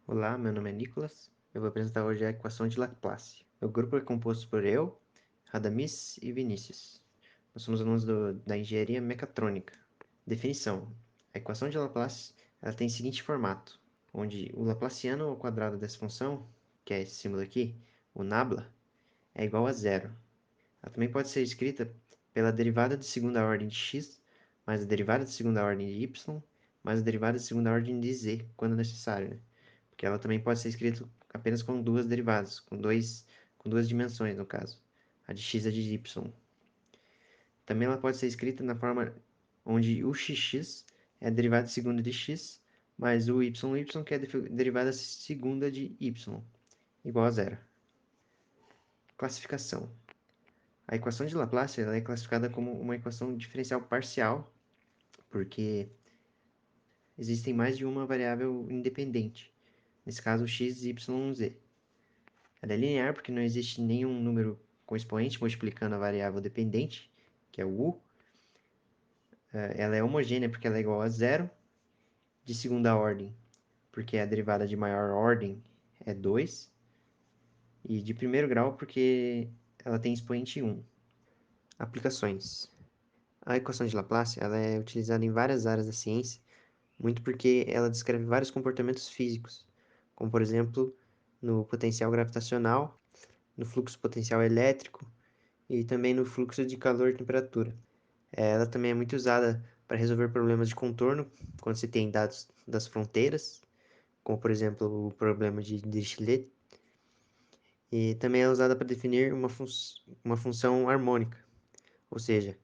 Olá, meu nome é Nicolas. Eu vou apresentar hoje a equação de Laplace. O grupo é composto por eu, Radamis e Vinícius. Nós somos alunos da engenharia mecatrônica. Definição: a equação de Laplace ela tem o seguinte formato, onde o Laplaciano ao quadrado dessa função, que é esse símbolo aqui, o nabla, é igual a zero. Ela também pode ser escrita pela derivada de segunda ordem de x, mais a derivada de segunda ordem de y, mais a derivada de segunda ordem de z, quando necessário, né? Porque ela também pode ser escrita apenas com duas derivadas, com duas dimensões, no caso, a de x e a de y. Também ela pode ser escrita na forma onde o xx é a derivada de segunda de x, mais o yy, que é a derivada segunda de y, igual a zero. Classificação. A equação de Laplace ela é classificada como uma equação diferencial parcial, porque existem mais de uma variável independente, nesse caso x, y, z. Ela é linear porque não existe nenhum número com expoente multiplicando a variável dependente, que é o u. Ela é homogênea porque ela é igual a zero, de segunda ordem, porque a derivada de maior ordem é 2, e de primeiro grau porque ela tem expoente 1. Aplicações. A equação de Laplace ela é utilizada em várias áreas da ciência, muito porque ela descreve vários comportamentos físicos, como por exemplo no potencial gravitacional, no fluxo potencial elétrico e também no fluxo de calor e temperatura. Ela também é muito usada para resolver problemas de contorno, quando se tem dados das fronteiras, como por exemplo o problema de Dirichlet, e também é usada para definir uma função harmônica, ou seja,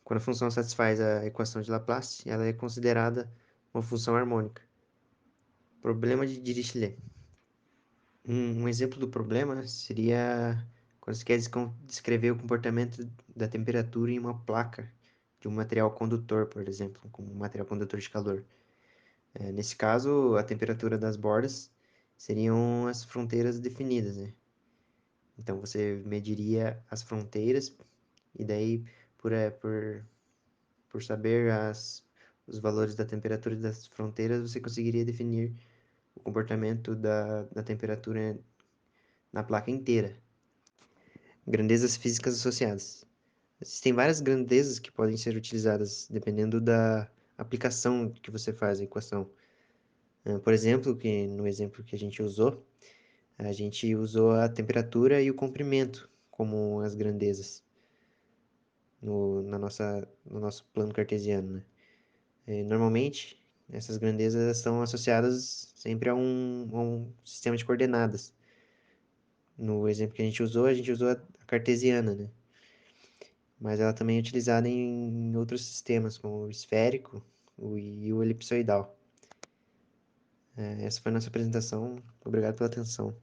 quando a função satisfaz a equação de Laplace, ela é considerada uma função harmônica. Problema de Dirichlet. Um exemplo do problema seria quando você quer descrever o comportamento da temperatura em uma placa de um material condutor, por exemplo, como um material condutor de calor. Nesse caso, a temperatura das bordas seriam as fronteiras definidas, né? Então, você mediria as fronteiras e daí, por saber os valores da temperatura das fronteiras, você conseguiria definir o comportamento da temperatura na placa inteira. Grandezas físicas associadas. Existem várias grandezas que podem ser utilizadas dependendo da aplicação que você faz a equação. Por exemplo, no exemplo que a gente usou a temperatura e o comprimento como as grandezas no nosso plano cartesiano, né? Normalmente, essas grandezas estão associadas sempre a um sistema de coordenadas. No exemplo que a gente usou a cartesiana, né? Mas ela também é utilizada em outros sistemas, como o esférico e o elipsoidal. Essa foi a nossa apresentação. Obrigado pela atenção.